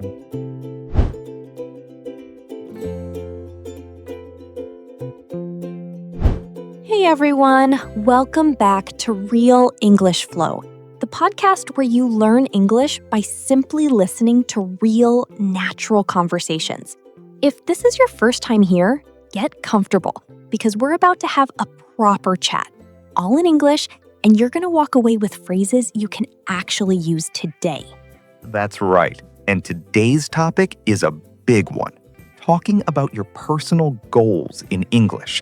Hey everyone, welcome back to Real English Flow, the podcast where you learn English by simply listening to real, natural conversations. If this is your first time here, get comfortable because we're about to have a proper chat, all in English, and you're going to walk away with phrases you can actually use today. That's right. And today's topic is a big one, talking about your personal goals in English.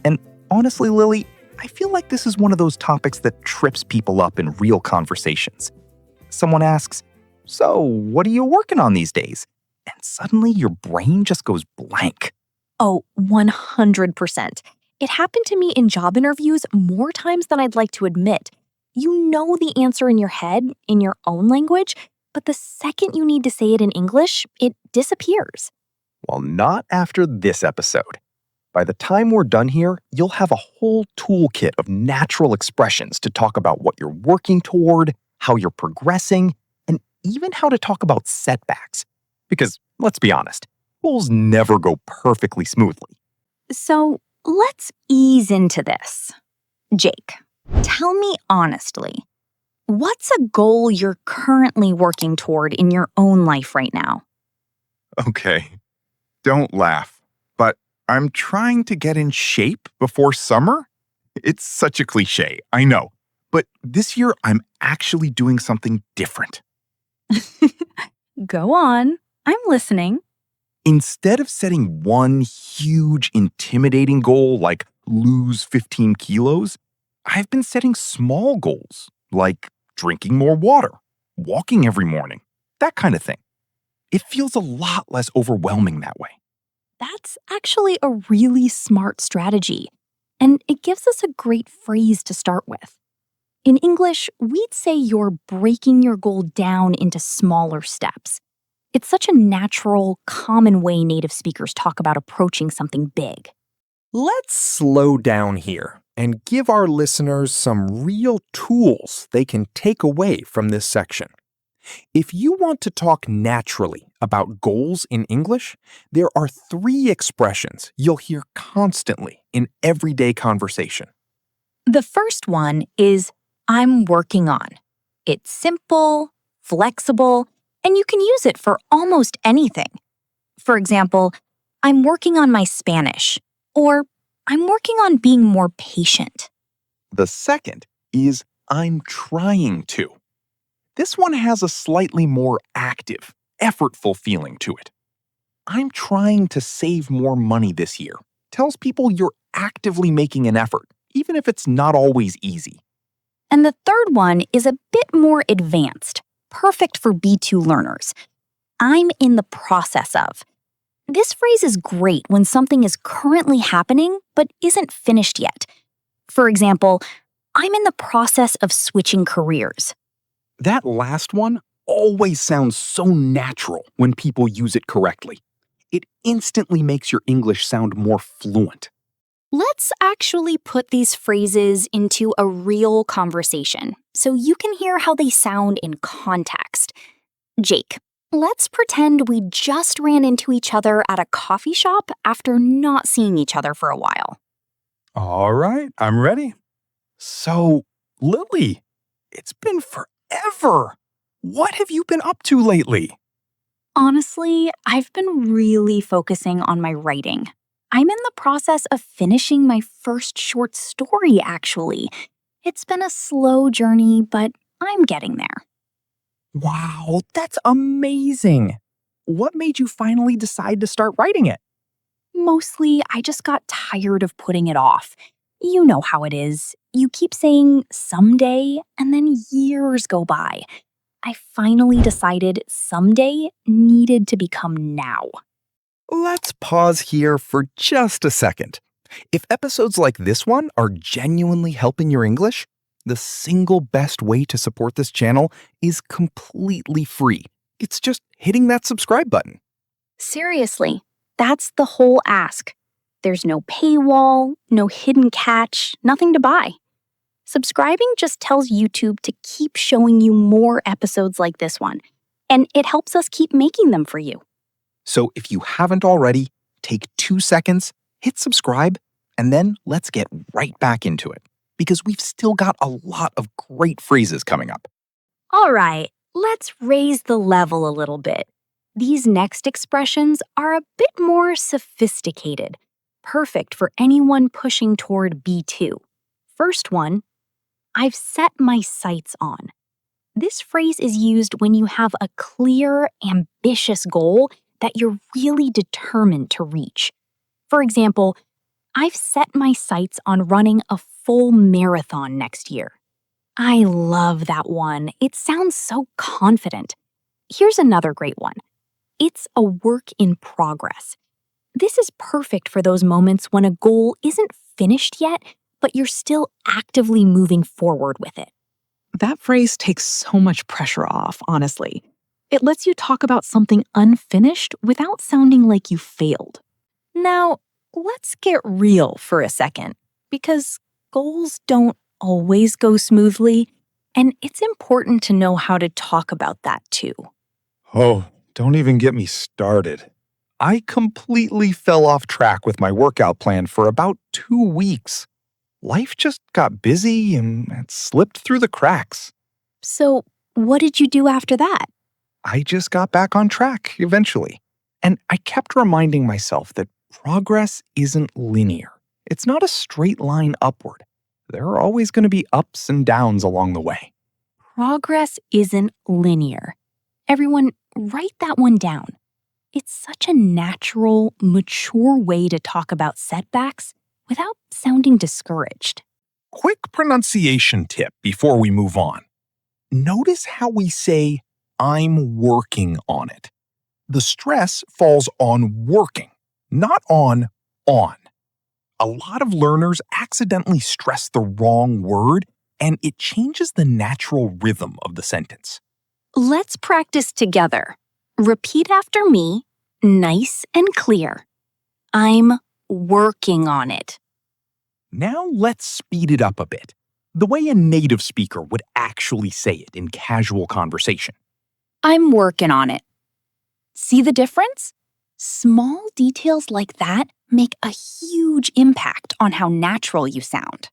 And honestly, Lily, I feel like this is one of those topics that trips people up in real conversations. Someone asks, "So, what are you working on these days?" And suddenly your brain just goes blank. Oh, 100%. It happened to me in job interviews more times than I'd like to admit. You know the answer in your head, in your own language, but the second you need to say it in English, it disappears. Well, not after this episode. By the time we're done here, you'll have a whole toolkit of natural expressions to talk about what you're working toward, how you're progressing, and even how to talk about setbacks. Because, let's be honest, goals never go perfectly smoothly. So let's ease into this. Jake, tell me honestly, what's a goal you're currently working toward in your own life right now? Okay, don't laugh, but I'm trying to get in shape before summer. It's such a cliche, I know, but this year I'm actually doing something different. Go on, I'm listening. Instead of setting one huge, intimidating goal like lose 15 kilos, I've been setting small goals like drinking more water, walking every morning, that kind of thing. It feels a lot less overwhelming that way. That's actually a really smart strategy, and it gives us a great phrase to start with. In English, we'd say you're breaking your goal down into smaller steps. It's such a natural, common way native speakers talk about approaching something big. Let's slow down here and give our listeners some real tools they can take away from this section. If you want to talk naturally about goals in English, there are 3 expressions you'll hear constantly in everyday conversation. The first one is, I'm working on. It's simple, flexible, and you can use it for almost anything. For example, I'm working on my Spanish, or I'm working on being more patient. The second is I'm trying to. This one has a slightly more active, effortful feeling to it. I'm trying to save more money this year. Tells people you're actively making an effort, even if it's not always easy. And the third one is a bit more advanced, perfect for B2 learners. I'm in the process of. This phrase is great when something is currently happening but isn't finished yet. For example, I'm in the process of switching careers. That last one always sounds so natural when people use it correctly. It instantly makes your English sound more fluent. Let's actually put these phrases into a real conversation so you can hear how they sound in context. Jake, let's pretend we just ran into each other at a coffee shop after not seeing each other for a while. All right, I'm ready. So, Lily, it's been forever. What have you been up to lately? Honestly, I've been really focusing on my writing. I'm in the process of finishing my first short story, actually. It's been a slow journey, but I'm getting there. Wow, that's amazing. What made you finally decide to start writing it? Mostly, I just got tired of putting it off. You know how it is. You keep saying someday, and then years go by. I finally decided someday needed to become now. Let's pause here for just a second. If episodes like this one are genuinely helping your English, the single best way to support this channel is completely free. It's just hitting that subscribe button. Seriously, that's the whole ask. There's no paywall, no hidden catch, nothing to buy. Subscribing just tells YouTube to keep showing you more episodes like this one. and it helps us keep making them for you. So if you haven't already, take 2 seconds, hit subscribe, and then let's get right back into it, because we've still got a lot of great phrases coming up. All right, let's raise the level a little bit. These next expressions are a bit more sophisticated, perfect for anyone pushing toward B2. First one, I've set my sights on. This phrase is used when you have a clear, ambitious goal that you're really determined to reach. For example, I've set my sights on running a full marathon next year. I love that one. It sounds so confident. Here's another great one. It's a work in progress. This is perfect for those moments when a goal isn't finished yet, but you're still actively moving forward with it. That phrase takes so much pressure off, honestly. It lets you talk about something unfinished without sounding like you failed. Now, let's get real for a second, because goals don't always go smoothly, and it's important to know how to talk about that too. Oh, don't even get me started. I completely fell off track with my workout plan for about 2 weeks. Life just got busy and it slipped through the cracks. So, what did you do after that? I just got back on track eventually. And I kept reminding myself that progress isn't linear. It's not a straight line upward. There are always going to be ups and downs along the way. Progress isn't linear. Everyone, write that one down. It's such a natural, mature way to talk about setbacks without sounding discouraged. Quick pronunciation tip before we move on. Notice how we say, I'm working on it. The stress falls on working, not on. A lot of learners accidentally stress the wrong word, and it changes the natural rhythm of the sentence. Let's practice together. Repeat after me, nice and clear. I'm working on it. Now let's speed it up a bit, the way a native speaker would actually say it in casual conversation. I'm working on it. See the difference? Small details like that make a huge impact on how natural you sound.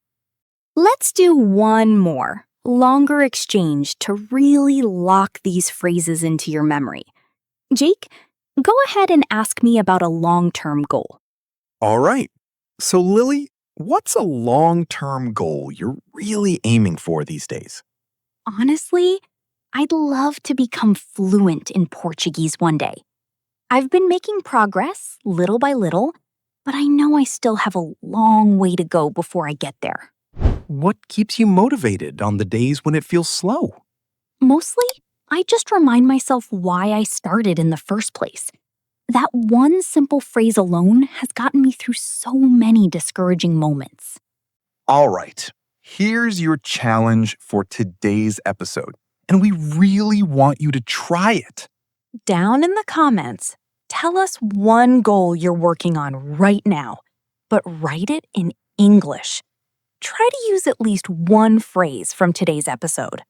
Let's do one more, longer exchange to really lock these phrases into your memory. Jake, go ahead and ask me about a long-term goal. All right. So, Lily, what's a long-term goal you're really aiming for these days? Honestly, I'd love to become fluent in Portuguese one day. I've been making progress little by little, but I know I still have a long way to go before I get there. What keeps you motivated on the days when it feels slow? Mostly, I just remind myself why I started in the first place. That one simple phrase alone has gotten me through so many discouraging moments. All right. Here's your challenge for today's episode, and we really want you to try it. Down in the comments, tell us one goal you're working on right now, but write it in English. Try to use at least one phrase from today's episode.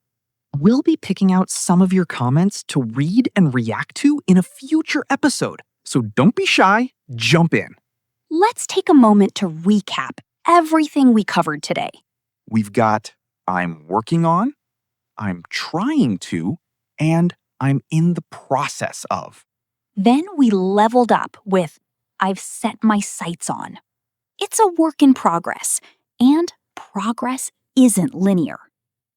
We'll be picking out some of your comments to read and react to in a future episode, so don't be shy, jump in. Let's take a moment to recap everything we covered today. We've got I'm working on, I'm trying to, and I'm in the process of. Then we leveled up with I've set my sights on. It's a work in progress, and progress isn't linear.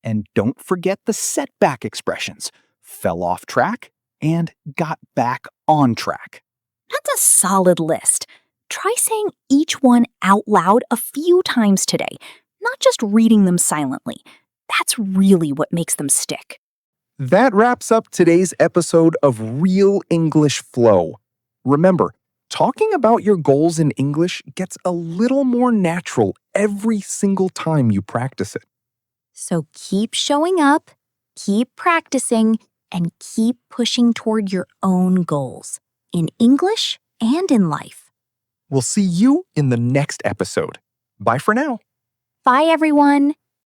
And don't forget the setback expressions. Fell off track and got back on track. That's a solid list. Try saying each one out loud a few times today, not just reading them silently. That's really what makes them stick. That wraps up today's episode of Real English Flow. Remember, talking about your goals in English gets a little more natural every single time you practice it. So keep showing up, keep practicing, and keep pushing toward your own goals in English and in life. We'll see you in the next episode. Bye for now. Bye, everyone.